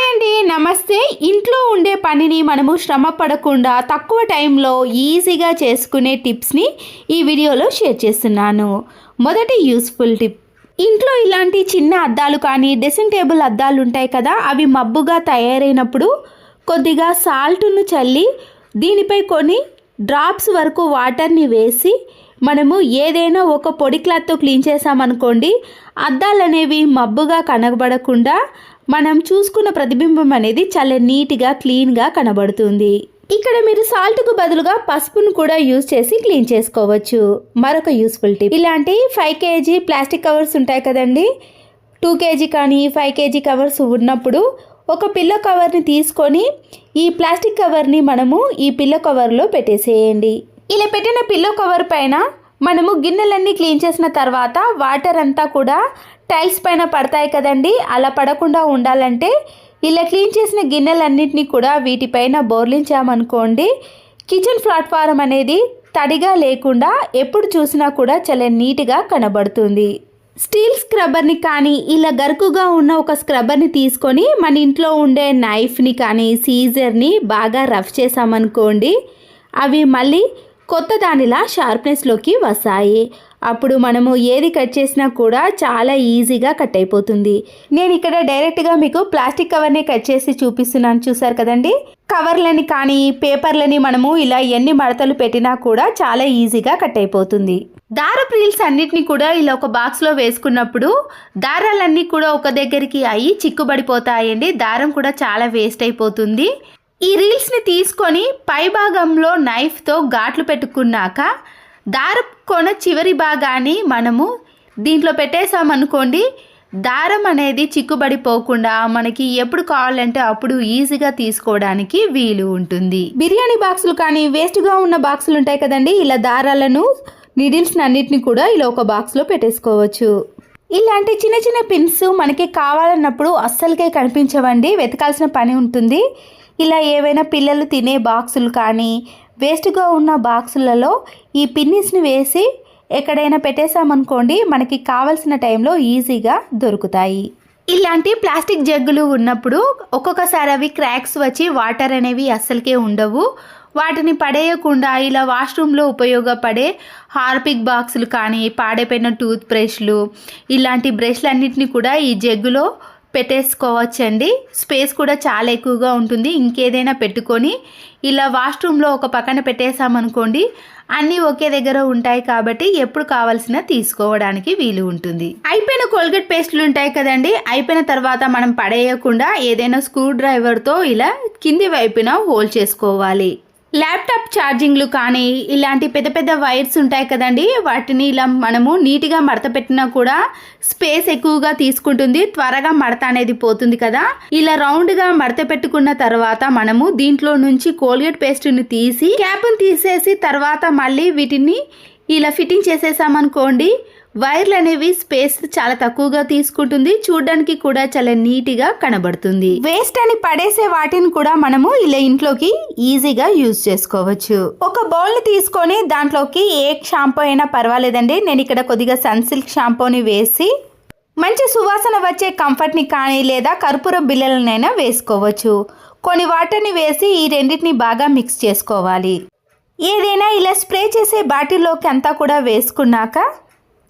Hi అండి, నమస్తే. ఇంట్లో ఉండే పనిని మనము శ్రమ పడకుండా తక్కువ టైంలో ఈజీగా చేసుకునే టిప్స్ని ఈ వీడియోలో షేర్ చేస్తున్నాను. మొదటి యూస్ఫుల్ టిప్, ఇంట్లో ఇలాంటి చిన్న అద్దాలు కానీ డ్రెస్సింగ్ టేబుల్ అద్దాలు ఉంటాయి కదా, అవి మబ్బుగా తయారైనప్పుడు కొద్దిగా సాల్ట్ను చల్లి దీనిపై కొన్ని డ్రాప్స్ వరకు వాటర్ని వేసి మనము ఏదైనా ఒక పొడి క్లాత్తో క్లీన్ చేసామనుకోండి, అద్దాలు అనేవి మబ్బుగా కనబడకుండా మనం చూసుకున్న ప్రతిబింబం అనేది చాలా నీట్గా క్లీన్గా కనబడుతుంది. ఇక్కడ మీరు సాల్ట్కు బదులుగా పసుపును కూడా యూజ్ చేసి క్లీన్ చేసుకోవచ్చు. మరొక యూస్ఫుల్ టిప్, ఇలాంటి 5 kg ప్లాస్టిక్ కవర్స్ ఉంటాయి కదండి, 2 kg కానీ 5 kg కవర్స్ ఉన్నప్పుడు ఒక పిల్లో కవర్ని తీసుకొని ఈ ప్లాస్టిక్ కవర్ని మనము ఈ పిల్లో కవర్లో పెట్టేసేయండి. ఇలా పెట్టిన పిల్లో కవర్ పైన మనము గిన్నెలన్నీ క్లీన్ చేసిన తర్వాత వాటర్ అంతా కూడా టైల్స్ పైన పడతాయి కదండి, అలా పడకుండా ఉండాలంటే ఇలా క్లీన్ చేసిన గిన్నెలన్నింటినీ కూడా వీటిపైన బోర్లించామనుకోండి, కిచెన్ ప్లాట్ఫారం అనేది తడిగా లేకుండా ఎప్పుడు చూసినా కూడా చాలా నీట్గా కనబడుతుంది. స్టీల్ స్క్రబ్బర్ని కానీ ఇలా గరుకుగా ఉన్న ఒక స్క్రబ్బర్ని తీసుకొని మన ఇంట్లో ఉండే నైఫ్ని కానీ సీజర్ని బాగా రఫ్ చేసామనుకోండి, అవి మళ్ళీ కొత్త దానిలా షార్ప్నెస్లోకి వస్తాయి. అప్పుడు మనము ఏది కట్ చేసినా కూడా చాలా ఈజీగా కట్ అయిపోతుంది. నేను ఇక్కడ డైరెక్ట్గా మీకు ప్లాస్టిక్ కవర్ని కట్ చేసి చూపిస్తున్నాను, చూసారు కదండి. కవర్లని కానీ పేపర్లని మనము ఇలా ఎన్ని మడతలు పెట్టినా కూడా చాలా ఈజీగా కట్ అయిపోతుంది. దారపు రీల్స్ అన్నిటిని కూడా ఇలా ఒక బాక్స్లో వేసుకున్నప్పుడు దారాలన్నీ కూడా ఒక దగ్గరికి అయ్యి చిక్కుబడిపోతాయండి, దారం కూడా చాలా వేస్ట్ అయిపోతుంది. ఈ రీల్స్ని తీసుకొని పై భాగంలో నైఫ్తో ఘాట్లు పెట్టుకున్నాక దారపు కొన చివరి భాగాన్ని మనము దీంట్లో పెట్టేసామనుకోండి, దారం అనేది చిక్కుబడిపోకుండా మనకి ఎప్పుడు కావాలంటే అప్పుడు ఈజీగా తీసుకోవడానికి వీలు ఉంటుంది. బిర్యానీ బాక్సులు కానీ వేస్ట్గా ఉన్న బాక్సులు ఉంటాయి కదండి, ఇలా దారాలను నీడిల్స్ని అన్నిటిని కూడా ఇలా ఒక బాక్స్లో పెట్టేసుకోవచ్చు. ఇలాంటి చిన్న చిన్న పిన్స్ మనకి కావాలన్నప్పుడు అస్సలకే కనిపించవండి, వెతకాల్సిన పని ఉంటుంది. ఇలా ఏవైనా పిల్లలు తినే బాక్సులు కానీ వేస్ట్గా ఉన్న బాక్సులలో ఈ పిన్నిస్ని వేసి ఎక్కడైనా పెట్టేసామనుకోండి, మనకి కావాల్సిన టైంలో ఈజీగా దొరుకుతాయి. ఇలాంటి ప్లాస్టిక్ జగ్గులు ఉన్నప్పుడు ఒక్కొక్కసారి అవి క్రాక్స్ వచ్చి వాటర్ అనేవి అస్సలకే ఉండవు. వాటిని పడేయకుండా ఇలా వాష్రూమ్లో ఉపయోగపడే హార్పిక్ బాక్సులు కానీ పాడైపోయిన టూత్ బ్రష్లు, ఇలాంటి బ్రష్లు అన్నిటిని కూడా ఈ జగ్గులో పెట్టేసుకోవచ్చండి. స్పేస్ కూడా చాలా ఎక్కువగా ఉంటుంది. ఇంకేదైనా పెట్టుకొని ఇలా వాష్రూమ్లో ఒక పక్కన పెట్టేసామనుకోండి, అన్నీ ఒకే దగ్గర ఉంటాయి కాబట్టి ఎప్పుడు కావాల్సిన తీసుకోవడానికి వీలు ఉంటుంది. అయిపోయిన కోల్గేట్ పేస్టులు ఉంటాయి కదండి, అయిపోయిన తర్వాత మనం పడేయకుండా ఏదైనా స్క్రూ డ్రైవర్తో ఇలా కింది వైపున హోల్డ్ చేసుకోవాలి. ల్యాప్టాప్ ఛార్జింగ్లు కానీ ఇలాంటి పెద్ద పెద్ద వైర్స్ ఉంటాయి కదండి, వాటిని ఇలా మనము నీట్గా మడత పెట్టినా కూడా స్పేస్ ఎక్కువగా తీసుకుంటుంది, త్వరగా మడత అనేది పోతుంది కదా. ఇలా రౌండ్గా మడత పెట్టుకున్న తర్వాత మనము దీంట్లో నుంచి కోల్గేట్ పేస్ట్ని తీసి క్యాప్ని తీసేసి తర్వాత మళ్ళీ వీటిని ఇలా ఫిట్టింగ్ చేసేసామనుకోండి, వైర్లు అనేవి స్పేస్ చాలా తక్కువగా తీసుకుంటుంది, చూడడానికి కూడా చాలా నీట్గా కనబడుతుంది. వేస్ట్ అని పడేసే వాటిని కూడా మనము ఇలా ఇంట్లోకి ఈజీగా యూజ్ చేసుకోవచ్చు. ఒక బౌల్ని తీసుకొని దాంట్లోకి ఏ షాంపూ అయినా పర్వాలేదండి, నేను ఇక్కడ కొద్దిగా సన్సిల్క్ షాంపూని వేసి మంచి సువాసన వచ్చే కంఫర్ట్ని కానీ లేదా కర్పూర బిళ్ళలనైనా వేసుకోవచ్చు. కొన్ని వాటర్ని వేసి ఈ రెండింటిని బాగా మిక్స్ చేసుకోవాలి. ఏదైనా ఇలా స్ప్రే చేసే బాటిల్లోకి అంతా కూడా వేసుకున్నాక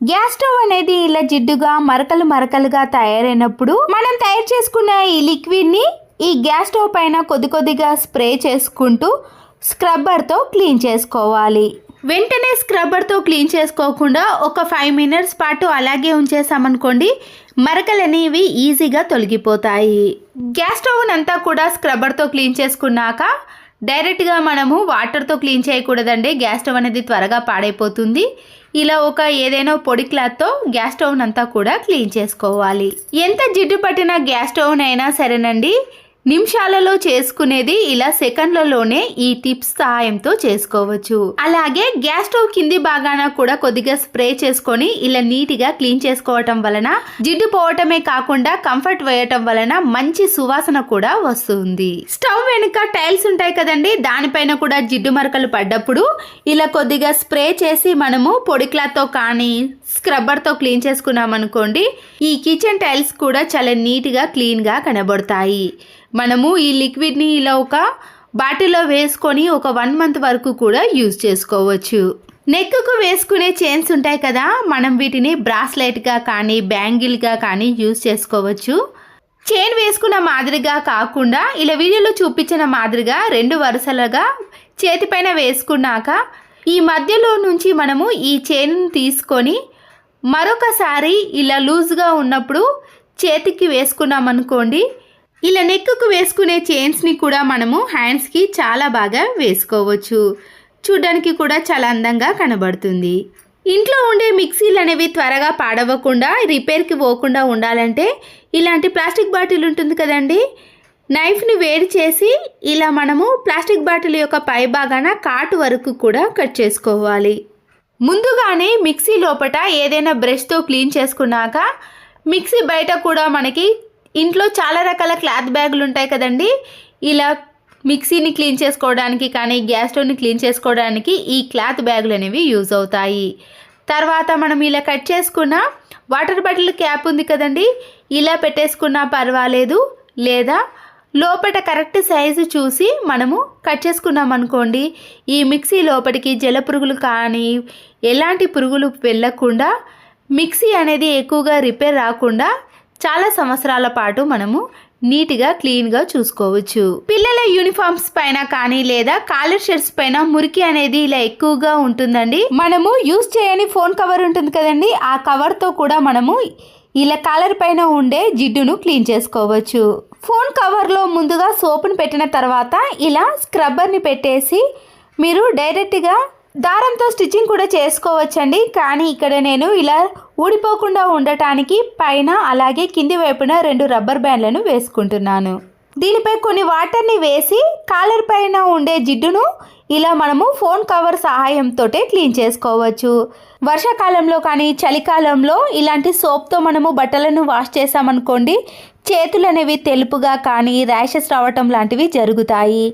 గ్యాస్ స్టవ్ అనేది ఇలా జిడ్డుగా మరకలు మరకలుగా తయారైనప్పుడు మనం తయారు చేసుకున్న ఈ లిక్విడ్ని ఈ గ్యాస్ స్టవ్ పైన కొద్ది కొద్దిగా స్ప్రే చేసుకుంటూ స్క్రబ్బర్తో క్లీన్ చేసుకోవాలి. వెంటనే స్క్రబ్బర్తో క్లీన్ చేసుకోకుండా ఒక 5 minutes పాటు అలాగే ఉంచేసామనుకోండి, మరకలు అనేవి ఈజీగా తొలగిపోతాయి. గ్యాస్ స్టవ్ అంతా కూడా స్క్రబ్బర్తో క్లీన్ చేసుకున్నాక డైరెక్ట్గా మనము వాటర్తో క్లీన్ చేయకూడదండి, గ్యాస్ స్టవ్ అనేది త్వరగా పాడైపోతుంది. ఇలా ఒక ఏదైనా పొడి క్లాత్తో గ్యాస్ స్టవ్ అంతా కూడా క్లీన్ చేసుకోవాలి. ఎంత జిడ్డు పట్టిన గ్యాస్ స్టవ్ అయినా సరేనండి, నిమిషాలలో చేసుకునేది ఇలా సెకండ్లలోనే ఈ టిప్స్ సహాయంతో చేసుకోవచ్చు. అలాగే గ్యాస్ స్టవ్ కింది భాగాన కూడా కొద్దిగా స్ప్రే చేసుకొని ఇలా నీట్గా క్లీన్ చేసుకోవటం వలన జిడ్డు పోవటమే కాకుండా కంఫర్ట్ వేయటం వలన మంచి సువాసన కూడా వస్తుంది. స్టవ్ వెనుక టైల్స్ ఉంటాయి కదండి, దానిపైన కూడా జిడ్డు మరకలు పడ్డప్పుడు ఇలా కొద్దిగా స్ప్రే చేసి మనము పొడి క్లాత్తో కానీ స్క్రబ్బర్తో క్లీన్ చేసుకున్నాం అనుకోండి, ఈ కిచెన్ టైల్స్ కూడా చాలా నీట్గా క్లీన్గా కనబడతాయి. మనము ఈ లిక్విడ్ని ఇలా ఒక బాటిల్లో వేసుకొని ఒక 1 మంత్ వరకు కూడా యూజ్ చేసుకోవచ్చు. నెక్కు వేసుకునే చైన్స్ ఉంటాయి కదా, మనం వీటిని బ్రాస్లెట్గా కానీ బ్యాంగిల్గా కానీ యూజ్ చేసుకోవచ్చు. చైన్ వేసుకున్న మాదిరిగా కాకుండా ఇలా వీడియోలో చూపించిన మాదిరిగా 2 వరుసలుగా చేతిపైన వేసుకున్నాక ఈ మధ్యలో నుంచి మనము ఈ చైన్ను తీసుకొని మరొకసారి ఇలా లూజ్గా ఉన్నప్పుడు చేతికి వేసుకున్నాం అనుకోండి, ఇలా నెక్కు వేసుకునే చైన్స్ని కూడా మనము హ్యాండ్స్కి చాలా బాగా వేసుకోవచ్చు. చూడడానికి కూడా చాలా అందంగా కనబడుతుంది. ఇంట్లో ఉండే మిక్సీలు అనేవి త్వరగా పాడవకుండా రిపేర్కి పోకుండా ఉండాలంటే ఇలాంటి ప్లాస్టిక్ బాటిల్ ఉంటుంది కదండి, నైఫ్ని వేడి చేసి ఇలా మనము ప్లాస్టిక్ బాటిల్ యొక్క పై భాగాన కాటు వరకు కూడా కట్ చేసుకోవాలి. ముందుగానే మిక్సీ లోపల ఏదైనా బ్రష్తో క్లీన్ చేసుకున్నాక మిక్సీ బయట కూడా మనకి ఇంట్లో చాలా రకాల క్లాత్ బ్యాగులు ఉంటాయి కదండి, ఇలా మిక్సీని క్లీన్ చేసుకోవడానికి కానీ గ్యాస్ స్టవ్ని క్లీన్ చేసుకోవడానికి ఈ క్లాత్ బ్యాగులు అనేవి యూజ్ అవుతాయి. తర్వాత మనం ఇలా కట్ చేసుకున్న వాటర్ బాటిల్ క్యాప్ ఉంది కదండి, ఇలా పెట్టేసుకున్నా పర్వాలేదు, లేదా లోపల కరెక్ట్ సైజు చూసి మనము కట్ చేసుకున్నాం అనుకోండి, ఈ మిక్సీ లోపలికి జల పురుగులు కానీ ఎలాంటి పురుగులు వెళ్ళకుండా మిక్సీ అనేది ఎక్కువగా రిపేర్ రాకుండా చాలా సంవత్సరాల పాటు మనము నీట్గా క్లీన్గా చూసుకోవచ్చు. పిల్లల యూనిఫామ్స్ పైన కానీ లేదా కాలర్ షర్ట్స్ పైన మురికి అనేది ఇలా ఎక్కువగా ఉంటుందండి. మనము యూజ్ చేయని ఫోన్ కవర్ ఉంటుంది కదండి, ఆ కవర్తో కూడా మనము ఇలా కాలర్ పైన ఉండే జిడ్డును క్లీన్ చేసుకోవచ్చు. ఫోన్ కవర్లో ముందుగా సోప్ను పెట్టిన తర్వాత ఇలా స్క్రబ్బర్ని పెట్టేసి మీరు డైరెక్ట్గా దారంతో స్టిచ్చింగ్ కూడా చేసుకోవచ్చండి. కానీ ఇక్కడ నేను ఇలా ఊడిపోకుండా ఉండటానికి పైన అలాగే కింది వైపున 2 రబ్బర్ బ్యాండ్లను వేసుకుంటున్నాను. దీనిపై కొన్ని వాటర్ని వేసి కాలర్ పైన ఉండే జిడ్డును ఇలా మనము ఫోన్ కవర్ సహాయంతో క్లీన్ చేసుకోవచ్చు. వర్షాకాలంలో కానీ చలికాలంలో ఇలాంటి సోప్తో మనము బట్టలను వాష్ చేసామనుకోండి, చేతులు అనేవి తెలుపుగా కానీ ర్యాషెస్ రావటం లాంటివి జరుగుతాయి.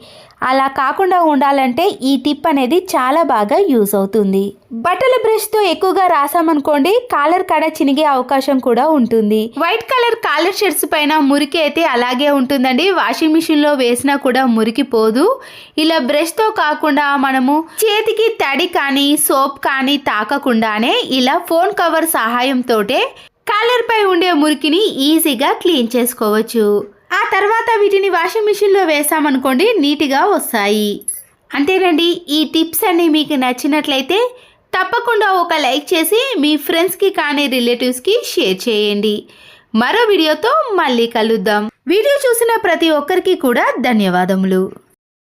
అలా కాకుండా ఉండాలంటే ఈ టిప్ అనేది చాలా బాగా యూజ్ అవుతుంది. బట్టల బ్రష్తో ఎక్కువగా రాసామనుకోండి, కాలర్ కాడ చినిగే అవకాశం కూడా ఉంటుంది. వైట్ కలర్ కాలర్ షర్ట్స్ పైన మురికి అయితే అలాగే ఉంటుందండి, వాషింగ్ మిషన్లో వేసినా కూడా మురికి పోదు. ఇలా బ్రష్తో కాకుండా మనము చేతికి తడి కానీ సోప్ కానీ తాకకుండానే ఇలా ఫోన్ కవర్ సహాయంతో కాలర్ పై ఉండే మురికిని ఈజీగా క్లీన్ చేసుకోవచ్చు. ఆ తర్వాత వీటిని వాషింగ్ మిషన్లో వేసామనుకోండి, నీట్గా వస్తాయి. అంతేనండి. ఈ టిప్స్ అన్నీ మీకు నచ్చినట్లయితే తప్పకుండా ఒక లైక్ చేసి మీ ఫ్రెండ్స్కి కానీ రిలేటివ్స్కి షేర్ చేయండి. మరో వీడియోతో మళ్ళీ కలుద్దాం. వీడియో చూసిన ప్రతి ఒక్కరికి కూడా ధన్యవాదములు.